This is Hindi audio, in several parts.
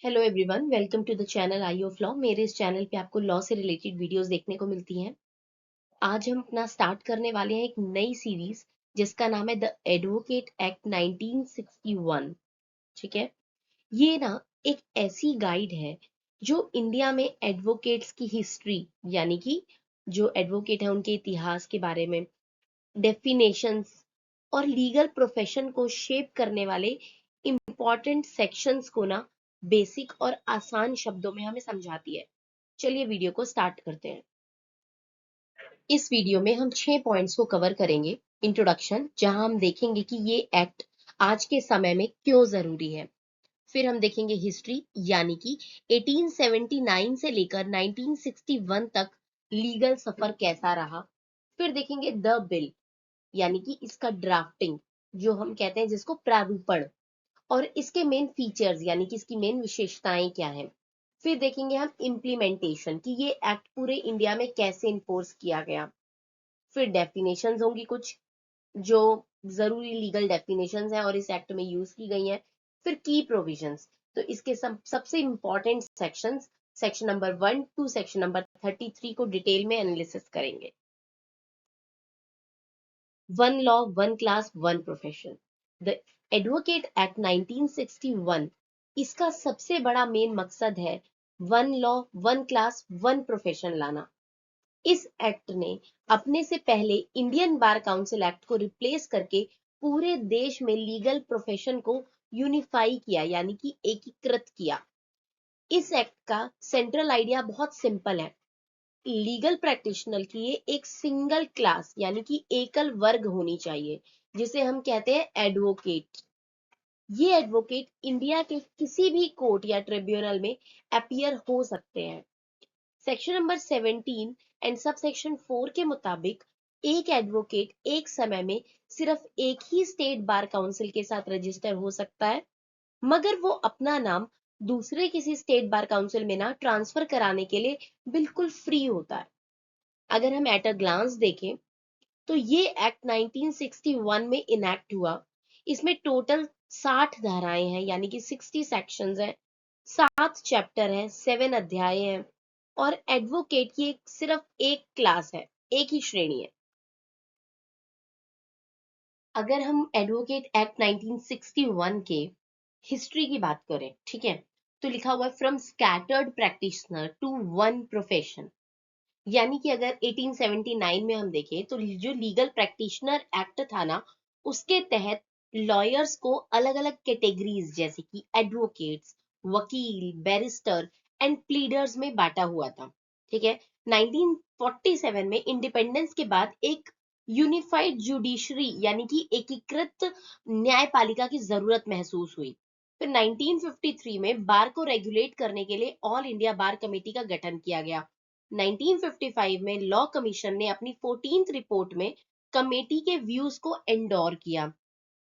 Hello everyone, welcome to the channel eye of law. मेरे इस चैनल पे आपको लॉ से रिलेटेड वीडियोस देखने को मिलती हैं। आज हम अपना स्टार्ट करने वाले हैं एक नई सीरीज जिसका नाम है द एडवोकेट एक्ट 1961। ठीक है, ये ना एक ऐसी गाइड है जो इंडिया में एडवोकेट्स की हिस्ट्री, यानी कि जो एडवोकेट है उनके इतिहास के बारे में, डेफिनेशंस और लीगल प्रोफेशन को शेप करने वाले इंपॉर्टेंट सेक्शंस को ना बेसिक और आसान शब्दों में हमें समझाती है। चलिए वीडियो को स्टार्ट करते हैं। इस वीडियो में हम 6 पॉइंट्स को कवर करेंगे। इंट्रोडक्शन, जहां हम देखेंगे कि ये एक्ट आज के समय में क्यों जरूरी है। फिर हम देखेंगे हिस्ट्री, यानी कि 1879 से लेकर 1961 तक लीगल सफर कैसा रहा। फिर देखेंगे द बिल, यानी कि इसका ड्राफ्टिंग, जो हम कहते हैं जिसको प्रारूपण, और इसके मेन फीचर्स यानी कि इसकी मेन विशेषताएं क्या हैं। फिर देखेंगे हम इम्प्लीमेंटेशन, कि ये एक्ट पूरे इंडिया में कैसे इन्फोर्स किया गया। फिर डेफिनेशंस होंगी कुछ जो जरूरी लीगल डेफिनेशंस हैं और इस एक्ट में यूज की गई हैं। फिर की प्रोविजंस, तो इसके सबसे important sections, section number 1 to section number 33 को डिटेल में एनालिसिस करेंगे। One law one class one profession, the advocate act 1961, इसका सबसे बड़ा मेन मकसद है one law one class one profession लाना। इस एक्ट ने अपने से पहले इंडियन बार काउंसिल एक्ट को रिप्लेस करके पूरे देश में लीगल प्रोफेशन को यूनिफाई किया, यानी कि एकीकृत किया। इस एक्ट का सेंट्रल आइडिया बहुत सिंपल है। लीगल प्रैक्टिशनर की ये एक सिंगल क्लास यानी कि एकल वर्ग होनी चाहिए, जिसे हम कहते हैं एडवोकेट। ये एडवोकेट इंडिया के किसी भी कोर्ट या ट्रिब्यूनल में अपीयर हो सकते हैं। Section number 17 and sub section 4 के मुताबिक एक एडवोकेट एक समय में सिर्फ एक ही स्टेट बार काउंसिल के साथ रजिस्टर हो सकता है, मगर वो अपना नाम दूसरे किसी स्टेट बार काउंसिल में ना ट्रांसफर कराने के लिए बिल्कुल फ्री होता है। अगर हम एट अ ग्लांस देखें तो ये एक्ट 1961 में इनैक्ट हुआ। इसमें टोटल 60 धाराएं हैं, यानी कि 60 सेक्शंस हैं, 7 चैप्टर हैं, 7 अध्याय हैं, और एडवोकेट की सिर्फ एक क्लास है, एक ही श्रेणी है। अगर हम एडवोकेट एक्ट 1961 के हिस्ट्री की बात करें, ठीक है, तो लिखा हुआ है from scattered practitioner to one profession. यानी कि अगर 1879 में हम देखें तो जो लीगल प्रैक्टिशनर एक्ट था ना, उसके तहत लॉयर्स को अलग अलग कैटेगरीज जैसे कि एडवोकेट्स, वकील, बैरिस्टर एंड प्लीडर्स में बांटा हुआ था। ठीक है, 1947 में इंडिपेंडेंस के बाद एक यूनिफाइड जुडिशरी यानी कि एकीकृत न्यायपालिका की जरूरत महसूस हुई। फिर 1953 में बार को रेगुलेट करने के लिए ऑल इंडिया बार कमेटी का गठन किया गया। 1955 में लॉ कमीशन ने अपनी 14th रिपोर्ट में कमेटी के व्यूज को एंडोर किया,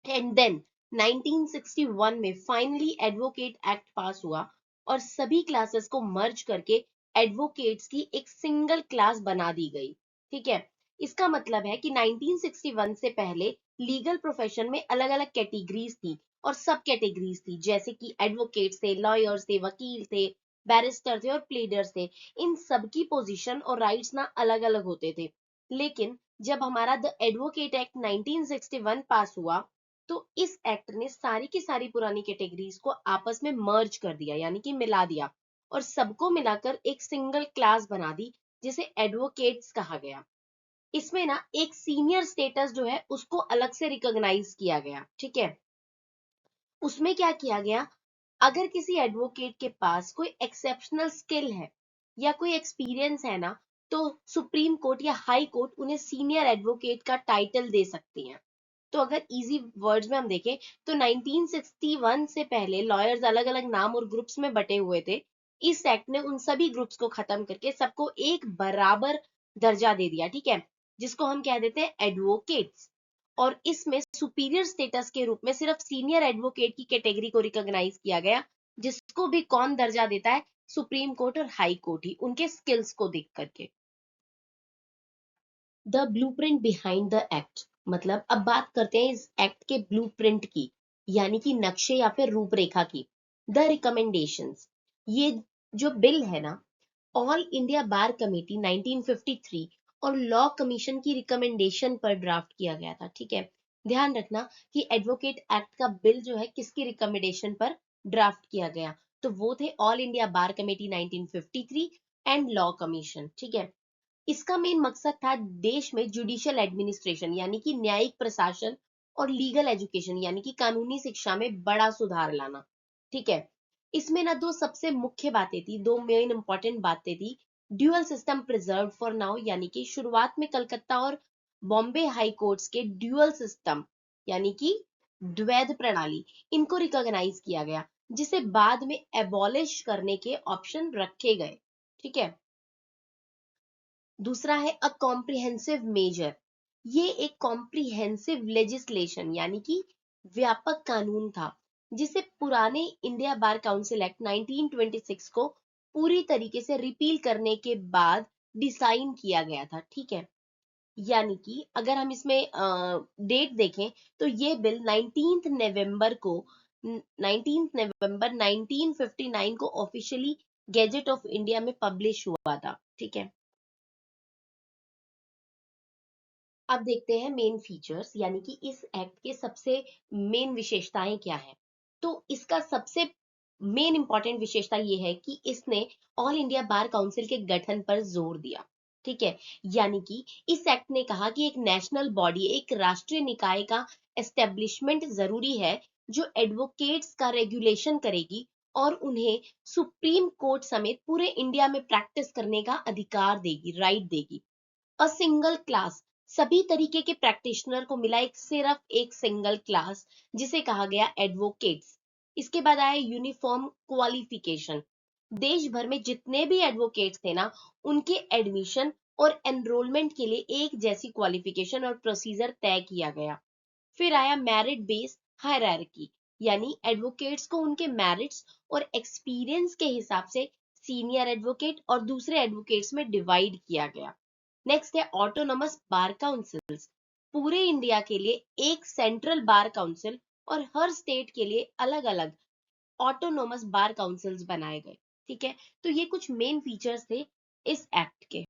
एंड देन 1961 में फाइनली एडवोकेट एक्ट पास हुआ और सभी क्लासेस को मर्ज करके एडवोकेट्स की एक सिंगल क्लास बना दी गई। ठीक है, इसका मतलब है कि 1961 से पहले लीगल प्रोफेशन में अलग अलग कैटेगरीज थी और सब कैटेगरीज थी, जैसे कि एडवोकेट्स थे, लॉयर्स थे, वकील थे, बैरिस्टर थे और प्लेडर्स थे। इन सबकी पोजीशन और राइट्स ना अलग अलग होते थे। लेकिन जब हमारा द एडवोकेट एक्ट 1961 पास हुआ तो इस एक्ट ने सारी की सारी पुरानी कैटेगरीज को आपस में मर्ज कर दिया, यानी कि मिला दिया, और सबको मिलाकर एक सिंगल क्लास बना दी, जिसे एडवोकेट्स कहा गया। इसमें ना एक सीनियर स्टेटस जो है उसको अलग से रिकॉग्नाइज किया गया। ठीक है, उसमें क्या किया गया, अगर किसी एडवोकेट के पास कोई एक्सेप्शनल स्किल है या कोई एक्सपीरियंस है ना, तो सुप्रीम कोर्ट या हाई कोर्ट उन्हें सीनियर एडवोकेट का टाइटल दे सकती है। तो अगर इजी वर्ड्स में हम देखें तो 1961 से पहले लॉयर्स अलग अलग नाम और ग्रुप्स में बटे हुए थे। इस एक्ट ने उन सभी ग्रुप्स को खत्म करके सबको एक बराबर दर्जा दे दिया। ठीक है, जिसको हम कह देते हैं एडवोकेट्स। और इसमें सुपीरियर स्टेटस के रूप में सिर्फ सीनियर एडवोकेट की कैटेगरी को रिकॉग्नाइज किया गया, जिसको भी कौन दर्जा देता है, सुप्रीम कोर्ट और हाई कोर्ट ही, उनके स्किल्स को देख करके। The blueprint behind the act, मतलब अब बात करते हैं इस एक्ट के ब्लूप्रिंट की, यानी कि नक्शे या फिर रूपरेखा की। द रिकमेंडेशंस, ये जो बिल है ना, ऑल इंडिया बार कमेटी 1953 और लॉ कमीशन की रिकमेंडेशन पर ड्राफ्ट किया गया था। ठीक है, ध्यान रखना कि एडवोकेट एक्ट का बिल जो है किसकी रिकमेंडेशन पर ड्राफ्ट किया गया, तो वो थे all India bar committee 1953 and law commission. ठीक है, इसका मेन मकसद था देश में जुडिशियल एडमिनिस्ट्रेशन यानी कि न्यायिक प्रशासन और लीगल एजुकेशन यानी कि कानूनी शिक्षा में बड़ा सुधार लाना। ठीक है, इसमें ना दो सबसे मुख्य बातें थी, दो मेन इंपॉर्टेंट बातें थी। Dual system preserve for now, यानी कि शुरुआत में कलकत्ता और बॉम्बे हाई कोर्ट्स के ड्यूअल सिस्टम यानी कि द्वैध प्रणाली, इनको रिकॉग्नाइज किया गया, जिसे बाद में एबॉलिश करने के ऑप्शन रखे गए। ठीक है, दूसरा है अ कॉम्प्रिहेंसिव मेजर, ये एक कॉम्प्रिहेंसिव लेजिस्लेशन यानी कि व्यापक कानून था, जिसे पुराने इंडिया बार काउंसिल एक्ट 1926 को पूरी तरीके से रिपील करने के बाद डिजाइन किया गया था। ठीक है, यानी कि अगर हम इसमें डेट देखें तो ये बिल 19 नवंबर 1959 को ऑफिशियली गैजेट ऑफ इंडिया में पब्लिश हुआ था। ठीक है, अब देखते हैं मेन फीचर्स, यानी कि इस एक्ट के सबसे मेन विशेषताएं क्या है। तो इसका सबसे मेन इंपॉर्टेंट विशेषता ये है कि इसने ऑल इंडिया बार काउंसिल के गठन पर जोर दिया। ठीक है, यानी कि इस एक्ट ने कहा कि एक नेशनल बॉडी, एक राष्ट्रीय निकाय का एस्टेब्लिशमेंट जरूरी है, जो एडवोकेट्स का रेगुलेशन करेगी और उन्हें सुप्रीम कोर्ट समेत पूरे इंडिया में प्रैक्टिस करने का अधिकार देगी, राइट देगी। अ सिंगल क्लास, सभी तरीके के प्रैक्टिशनर को मिला एक सिर्फ एक सिंगल क्लास, जिसे कहा गया एडवोकेट्स। इसके बाद आया यूनिफॉर्म क्वालिफिकेशन, देश भर में जितने भी एडवोकेट्स थे ना, उनके एडमिशन और एनरोलमेंट के लिए एक जैसी क्वालिफिकेशन और प्रोसीजर तय किया गया। फिर आया मेरिट बेस्ड हायरार्की, यानी एडवोकेट्स को उनके मेरिट्स और एक्सपीरियंस के हिसाब से सीनियर एडवोकेट और दूसरे एडवोकेट्स में डिवाइड किया गया। नेक्स्ट है ऑटोनोमस बार काउंसिल्स, पूरे इंडिया के लिए एक सेंट्रल बार काउंसिल और हर स्टेट के लिए अलग अलग ऑटोनोमस बार काउंसिल्स बनाए गए। ठीक है, तो ये कुछ मेन फीचर्स थे इस एक्ट के।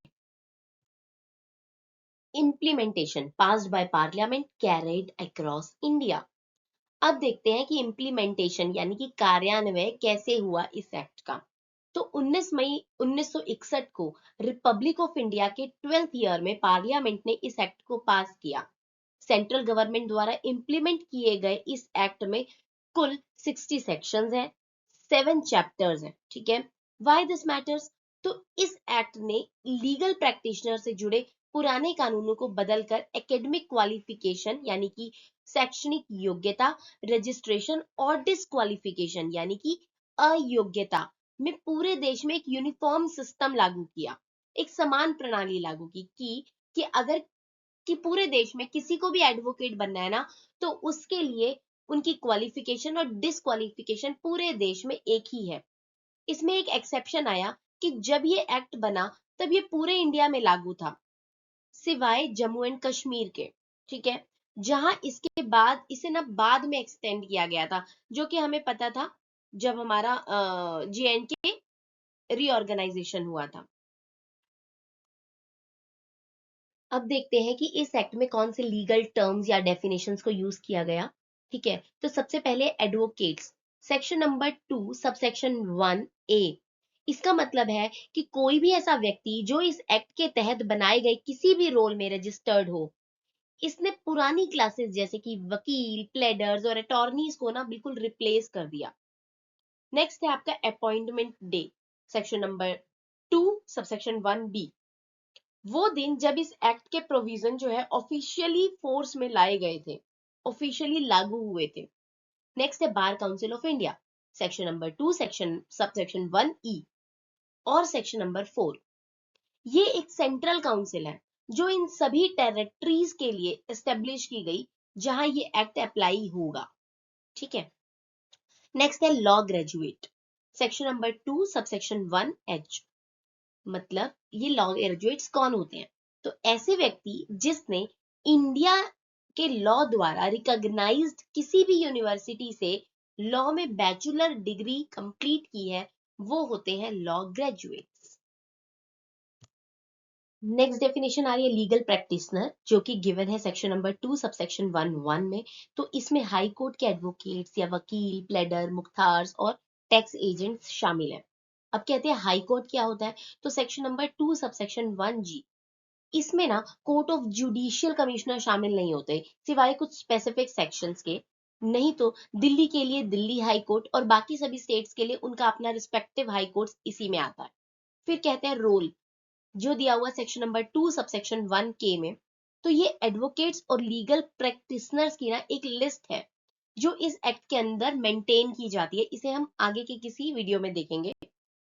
Implementation passed by parliament, carried across India. अब देखते हैं कि इम्प्लीमेंटेशन यानी कि कार्यान्वयन कैसे हुआ इस एक्ट का। तो 19 मई 1961 को रिपब्लिक ऑफ इंडिया के 12th ईयर में पार्लियामेंट ने इस एक्ट को पास किया। सेंट्रल गवर्नमेंट द्वारा इंप्लीमेंट किए गए इस एक्ट में कुल 60 सेक्शंस हैं, 7 चैप्टर्स हैं। ठीक है, व्हाई दिस मैटर्स, तो इस एक्ट ने लीगल प्रैक्टिशनर से जुड़े पुराने कानूनों को बदलकर एकेडमिक क्वालिफिकेशन यानी कि शैक्षणिक योग्यता, रजिस्ट्रेशन और डिस्क्वालिफिकेशन यानी कि अयोग्यता में पूरे देश में एक यूनिफॉर्म सिस्टम लागू किया, एक समान प्रणाली लागू कि अगर कि पूरे देश में किसी को भी एडवोकेट बनना है ना, तो उसके लिए उनकी क्वालिफिकेशन और डिस्क्वालिफिकेशन पूरे देश में एक ही है। इसमें एक एक्सेप्शन आया कि जब ये एक्ट बना तब ये पूरे इंडिया में लागू था, सिवाय जम्मू एंड कश्मीर के। ठीक है, जहां इसके बाद इसे ना बाद में एक्सटेंड किया गया था, जो कि हमें पता था जब हमारा JNK रीऑर्गेनाइजेशन हुआ था। अब देखते हैं कि इस एक्ट में कौन से लीगल टर्म्स या डेफिनेशंस को यूज किया गया। ठीक है, तो सबसे पहले advocates, section number 2 subsection 1A, इसका मतलब है कि कोई भी ऐसा व्यक्ति जो इस एक्ट के तहत बनाए गए किसी भी रोल में रजिस्टर्ड हो। इसने पुरानी क्लासेस जैसे कि वकील, प्लेडर्स और अटॉर्नीज को ना बिल्कुल रिप्लेस कर दिया। नेक्स्ट है आपका appointment day, section number 2 subsection 1B, वो दिन जब इस एक्ट के प्रोविजन जो है ऑफिशियली फोर्स में लाए गए थे, ऑफिशियली लागू हुए थे। नेक्स्ट है bar council of India, section number 2 section subsection 1E और सेक्शन नंबर 4, ये एक सेंट्रल काउंसिल है जो इन सभी टेरिटरीज के लिए एस्टेब्लिश की गई जहां ये एक्ट अप्लाई होगा। ठीक है, नेक्स्ट है law graduate, section number 2 subsection 1H, मतलब ये लॉ ग्रेजुएट्स कौन होते हैं, तो ऐसे व्यक्ति जिसने इंडिया के लॉ द्वारा रिकॉग्नाइज्ड किसी भी यूनिवर्सिटी से लॉ में बैचलर डिग्री कंप्लीट की है वो होते हैं लॉ ग्रेजुएट्स। नेक्स्ट डेफिनेशन आ रही है लीगल प्रैक्टिशनर, जो कि गिवन है सेक्शन नंबर 2 सबसेक्शन 1(1) में। तो इसमें हाई कोर्ट के एडवोकेट्स या वकील, प्लेडर, मुख्तार्स और टैक्स एजेंट्स शामिल हैं। अब कहते हैं हाई कोर्ट क्या होता है, तो सेक्शन नंबर 2 सबसेक्शन 1(g), इसमें ना कोर्ट ऑफ जुडिशियल कमिश्नर शामिल नहीं होते सिवाय कुछ स्पेसिफिक सेक्शंस के। नहीं तो दिल्ली के लिए दिल्ली हाई कोर्ट और बाकी सभी स्टेट्स के लिए उनका अपना रिस्पेक्टिव हाई कोर्ट इसी में आता है। फिर कहते हैं रोल, जो दिया हुआ सेक्शन नंबर 2 सबसेक्शन 1(k) में। तो ये एडवोकेट्स और लीगल प्रैक्टिशनर्स की ना एक लिस्ट है जो इस एक्ट के अंदर मेंटेन की जाती है, इसे हम आगे के किसी वीडियो में देखेंगे।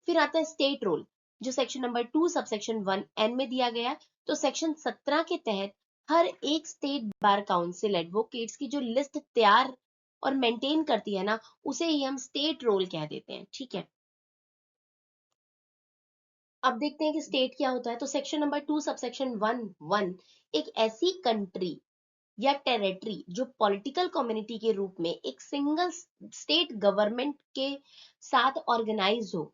फिर आता है स्टेट रोल, जो सेक्शन नंबर 2 सबसेक्शन 1(n) में दिया गया है। तो सेक्शन 17 के तहत हर एक स्टेट बार काउंसिल एडवोकेट्स की जो लिस्ट तैयार और मेंटेन करती है ना, उसे ही हम स्टेट रोल कह देते हैं, ठीक है। अब देखते हैं कि स्टेट क्या होता है। तो सेक्शन नंबर 2 सबसेक्शन 1(1) एक ऐसी कंट्री या टेरिटरी जो पॉलिटिकल कम्युनिटी के रूप में एक सिंगल स्टेट गवर्नमेंट के साथ ऑर्गेनाइज हो,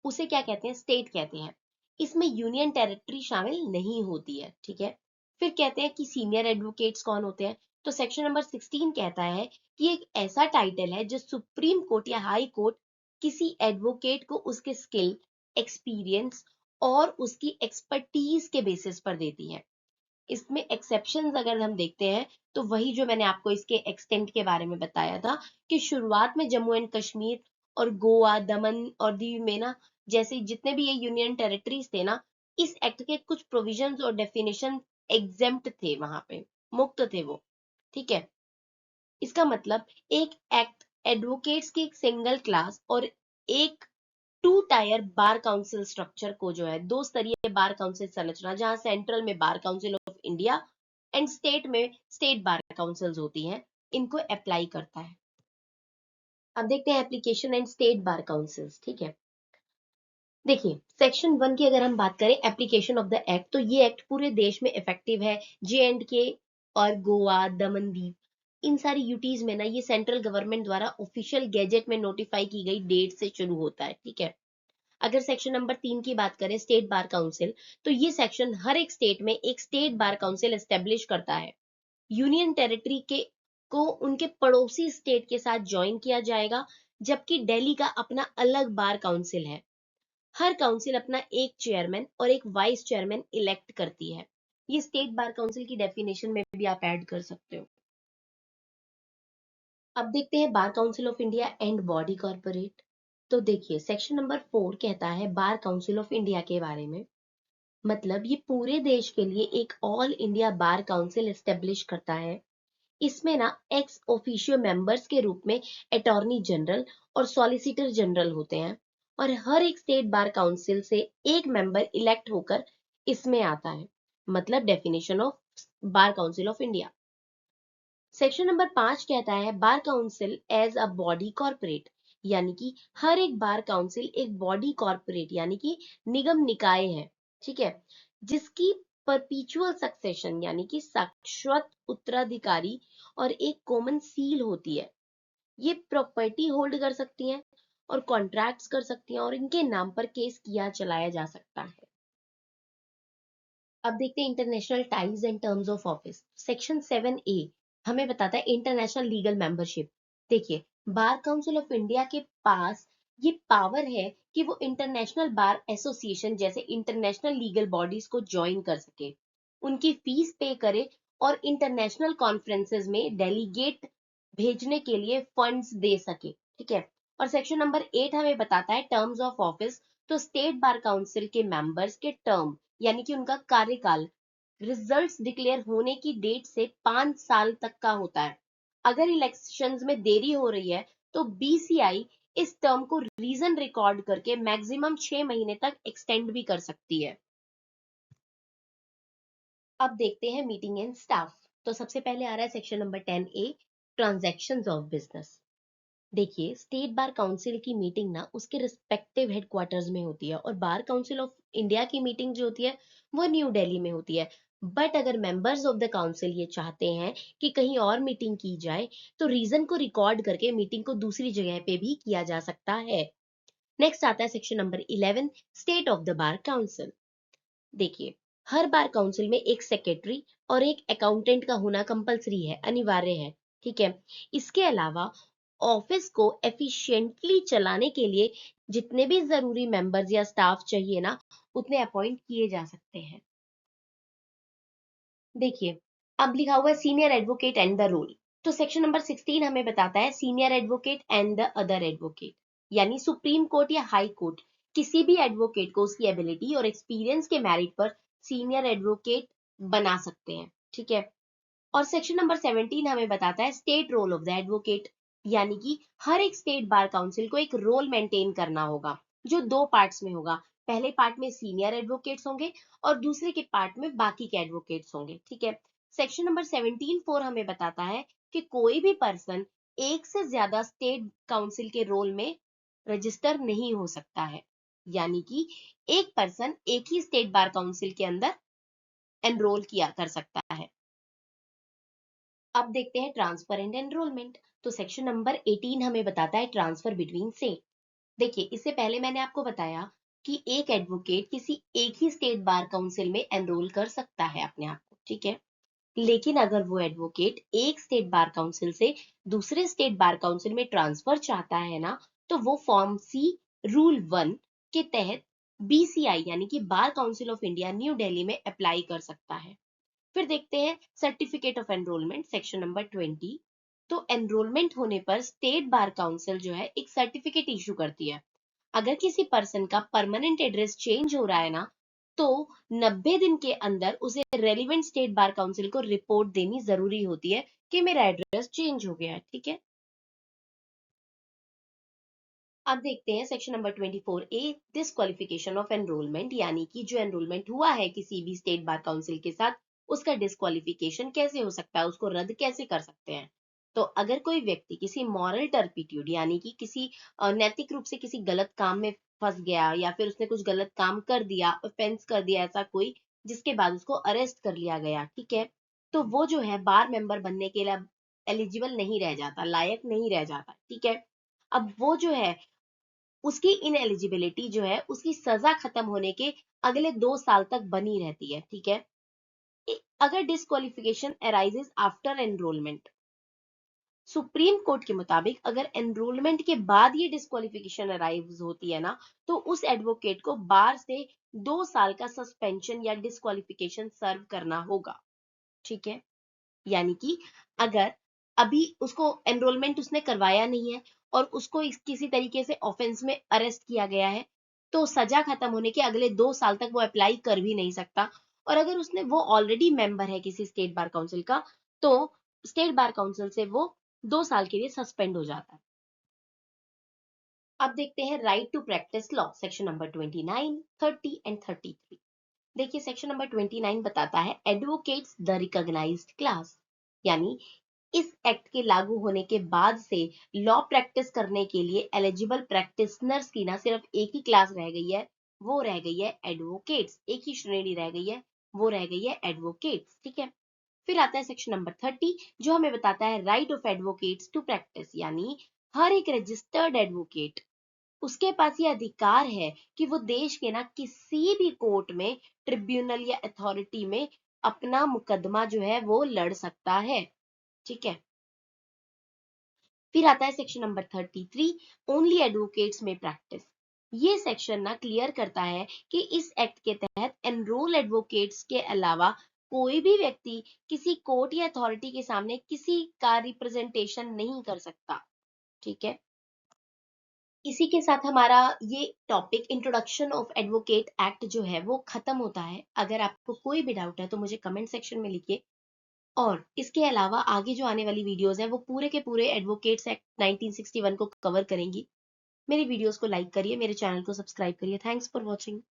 उसे क्या कहते हैं, स्टेट कहते हैं। इसमें यूनियन टेरिटरी शामिल नहीं होती है, ठीक है। फिर कहते हैं कि सीनियर एडवोकेट्स कौन होते हैं। तो सेक्शन नंबर 16 कहता है कि एक ऐसा टाइटल है जो सुप्रीम कोर्ट या हाई कोर्ट किसी एडवोकेट को उसके स्किल, एक्सपीरियंस और उसकी एक्सपर्टीज के बेसिस पर देती है। इसमें एक्सेप्शंस अगर हम देखते हैं तो वही जो मैंने आपको इसके एक्सटेंट के बारे में बताया था कि शुरुआत में जम्मू एंड कश्मीर और गोवा, दमन और दीव में ना, जैसे जितने भी ये यूनियन टेरिटरीज थे ना, इस एक्ट के कुछ प्रोविजंस और डेफिनेशन एग्जेम्प्ट थे, वहां पे मुक्त थे वो, ठीक है। इसका मतलब एक एक्ट एडवोकेट्स की एक सिंगल क्लास और एक two tier bar council structure को, जो है दो स्तरीय बार काउंसिल संरचना, जहां सेंट्रल में बार council of India and state में स्टेट बार काउंसिल्स होती हैं, इनको अप्लाई करता है। अब देखते हैं application and state bar councils, ठीक है। देखिए सेक्शन 1 की अगर हम बात करें एप्लीकेशन ऑफ द एक्ट, तो ये एक्ट पूरे देश में इफेक्टिव है। J&K और गोवा, दमन, दीव, इन सारी यूटीज में ना ये सेंट्रल गवर्नमेंट द्वारा ऑफिशियल गैजेट में नोटिफाई की गई डेट से शुरू होता है, ठीक है। अगर सेक्शन नंबर 3 की बात करें स्टेट बार काउंसिल, तो ये सेक्शन हर एक स्टेट में एक स्टेट बार काउंसिल एस्टेब्लिश करता है। यूनियन टेरिटरी के को उनके पड़ोसी स्टेट के साथ ज्वाइन किया जाएगा, जबकि दिल्ली का अपना अलग बार काउंसिल है। हर काउंसिल अपना एक चेयरमैन और एक वाइस चेयरमैन इलेक्ट करती है। ये स्टेट बार काउंसिल की डेफिनेशन में भी आप ऐड कर सकते हो। अब देखते हैं बार council of India and body corporate. तो देखिए सेक्शन नंबर 4 कहता है बार काउंसिल ऑफ इंडिया के बारे में। मतलब ये पूरे देश के लिए एक all India bar council establish करता है। इसमें ना एक्स ऑफिशियो मेंबर्स के रूप में अटॉर्नी जनरल और सॉलिसिटर जनरल होते हैं, और हर एक स्टेट बार काउंसिल से एक मेंबर इलेक्ट होकर इसमें आता है। मतलब definition of bar council of India. Section number 5 कहता है bar council as a body corporate, यानी कि हर एक बार काउंसिल एक बॉडी कॉर्पोरेट यानी कि निगम निकाय है, ठीक है, जिसकी परपीचुअल सक्सेशन यानी कि शाश्वत उत्तराधिकारी और एक कॉमन सील होती है। ये प्रॉपर्टी होल्ड कर सकती हैं और कॉन्ट्रैक्ट्स कर सकती हैं, और इनके नाम पर केस किया चलाया जा सकता है। अब देखते हैं international ties and terms of office. Section 7(a) हमें बताता है इंटरनेशनल लीगल मेंबरशिप। देखिए बार काउंसिल ऑफ इंडिया के पास ये पावर है कि वो इंटरनेशनल बार एसोसिएशन जैसे इंटरनेशनल लीगल बॉडीज को ज्वाइन कर सके, उनकी फीस पे करे और इंटरनेशनल कॉन्फ्रेंसेस में डेलीगेट भेजने के लिए फंड्स दे सके, ठीक है। और सेक्शन नंबर 8 हमें बताता है टर्म्स ऑफ ऑफिस। तो स्टेट बार काउंसिल के मेंबर्स के टर्म यानी कि उनका कार्यकाल रिजल्ट्स डिक्लेयर होने की डेट से 5 साल तक का होता है। अगर इलेक्शंस में देरी हो रही है तो बीसीआई इस टर्म को रीजन रिकॉर्ड करके मैक्सिमम 6 महीने तक एक्सटेंड भी कर सकती है। अब देखते हैं मीटिंग एंड स्टाफ। तो सबसे पहले आ रहा है section number 10(a) transactions of business. देखिए स्टेट बार काउंसिल की मीटिंग ना उसके रिस्पेक्टिव हेडक्वार्टर्स में होती है, और बार काउंसिल ऑफ इंडिया की मीटिंग जो होती है वो न्यू दिल्ली में होती है। बट अगर मेंबर्स ऑफ द काउंसिल ये चाहते हैं कि कहीं और मीटिंग की जाए तो रीजन को रिकॉर्ड करके मीटिंग को दूसरी जगह पे भी किया जा सकता है। नेक्स्ट आता है section number 11, state of the bar council. देखिए, हर बार काउंसिल में एक सेक्रेटरी और एक अकाउंटेंट का होना कंपलसरी है, अनिवार्य है। ठीक है। इसके अलावा ऑफिस को एफिशिएंटली चलाने के लिए जितने भी जरूरी मेंबर्स या स्टाफ चाहिए ना, उतने अपॉइंट किए जा सकते हैं। देखिए, अब लिखा हुआ है senior advocate and the roll. तो सेक्शन नंबर 16 हमें बताता है senior advocate and the other advocate, यानी सुप्रीम कोर्ट या हाई कोर्ट किसी भी एडवोकेट को उसकी एबिलिटी और एक्सपीरियंस के मेरिट पर सीनियर एडवोकेट बना सकते हैं। ठीक है। और सेक्शन नंबर 17 हमें बताता है state roll of the advocate, यानी कि हर एक स्टेट बार काउंसिल को एक रोल मेंटेन करना होगा, जो दो पार्ट्स में होगा। पहले पार्ट में सीनियर एडवोकेट्स होंगे और दूसरे के पार्ट में बाकी के एडवोकेट्स होंगे। ठीक है। सेक्शन नंबर 17(4) हमें बताता है कि कोई भी पर्सन एक से ज्यादा स्टेट काउंसिल के रोल में रजिस्टर नहीं हो सकता है, यानी कि एक पर्सन एक ही स्टेट बार काउंसिल के अंदर एनरोल किया कर सकता है। अब देखते हैं ट्रांसफर एंड एनरोलमेंट। तो सेक्शन नंबर 18 हमें बताता है ट्रांसफर बिटवीन स्टेट। देखिए, इससे पहले मैंने आपको बताया कि एक एडवोकेट किसी एक ही स्टेट बार काउंसिल में एनरोल कर सकता है अपने आप को। ठीक है। लेकिन अगर वो एडवोकेट एक स्टेट बार काउंसिल से दूसरे स्टेट बार काउंसिल में ट्रांसफर चाहता है ना, तो वो फॉर्म सी रूल 1 के तहत बीसीआई यानी कि बार council of India new Delhi में अप्लाई कर सकता है। फिर देखते हैं certificate of enrolment, section number 20। तो एनरोलमेंट होने पर स्टेट बार काउंसिल जो है एक सर्टिफिकेट इशू करती है। अगर किसी पर्सन का परमानेंट एड्रेस चेंज हो रहा है ना, तो 90 दिन के अंदर उसे रेलिवेंट स्टेट बार काउंसिल को रिपोर्ट देनी जरूरी होती है कि मेरा एड्रेस चेंज हो गया है। ठीक है। अब देखते हैं section number 24A, disqualification of enrolment, यानी कि जो एनरोलमेंट हुआ है किसी भी स्टेट बार काउंसिल के साथ, उसका डिस्क्वालिफिकेशन कैसे हो सकता है, उसको रद्द कैसे कर सकते हैं। तो अगर कोई व्यक्ति किसी मॉरल टर्पिट्यूड यानी कि किसी नैतिक रूप से किसी गलत काम में फंस गया, या फिर उसने कुछ गलत काम कर दिया, ऑफेंस कर दिया ऐसा कोई, जिसके बाद उसको अरेस्ट कर लिया गया, ठीक है, तो वो जो है बार मेंबर बनने के लिए एलिजिबल नहीं रह जाता, लायक नहीं रह जाता। ठीक है। अब वो जो है उसकी इनएलिजिबिलिटी जो है उसकी सजा खत्म होने के अगले 2 साल तक बनी रहती है। ठीक है। अगर disqualification arises after enrolment, supreme court के मुताबिक अगर एनरोलमेंट के बाद ये डिस्क्वालिफिकेशन अराइज होती है ना, तो उस एडवोकेट को बार से 2 साल का सस्पेंशन या डिस्क्वालिफिकेशन सर्व करना होगा। ठीक है। यानी कि अगर अभी उसको एनरोलमेंट उसने करवाया नहीं है और उसको किसी तरीके से ऑफेंस में अरेस्ट किया गया है, तो सजा खत्म होने के अगले 2 साल तक वो अप्लाई कर भी नहीं सकता। और अगर उसने वो ऑलरेडी मेंबर है किसी स्टेट बार काउंसिल का, तो स्टेट बार काउंसिल से वो 2 साल के लिए सस्पेंड हो जाता है। अब देखते हैं right to practise law, section number 29, 30 and 33। देखिए, सेक्शन नंबर 29 बताता है एडवोकेट्स द रिकॉग्नाइज्ड क्लास, यानी इस एक्ट के लागू होने के बाद से लॉ प्रैक्टिस करने के लिए एलिजिबल प्रैक्टिशनर्स की ना सिर्फ एक ही क्लास रह गई है, वो रह गई है एडवोकेट्स। एक ही श्रेणी रह गई है, वो रह गई है एडवोकेट्स। ठीक है। फिर आता है सेक्शन नंबर 30, जो हमें बताता है right of advocates to practise, यानी हर एक रजिस्टर्ड एडवोकेट उसके पास ये अधिकार है कि वो देश के ना किसी भी कोर्ट में, ट्रिब्यूनल या अथॉरिटी में अपना मुकदमा जो है वो लड़ सकता है। ठीक है। फिर आता है सेक्शन नंबर 33, ओनली एडवोकेट्स में प्रैक्टिस। ये सेक्शन ना क्लियर करता है कि इस एक्ट के तहत एनरोल एडवोकेट्स के अलावा कोई भी व्यक्ति किसी कोर्ट या अथॉरिटी के सामने किसी का रिप्रेजेंटेशन नहीं कर सकता। ठीक है। इसी के साथ हमारा ये topic introduction of advocate act जो है वो खत्म होता है। अगर आपको कोई भी डाउट है तो मुझे कमेंट सेक्शन में लिखिए। और इसके अलावा आगे जो आने वाली वीडियोस हैं वो पूरे के पूरे एडवोकेट्स एक्ट 1961 को कवर करेंगी। मेरी वीडियोस को लाइक करिए, मेरे चैनल को सब्सक्राइब करिए। Thanks for watching.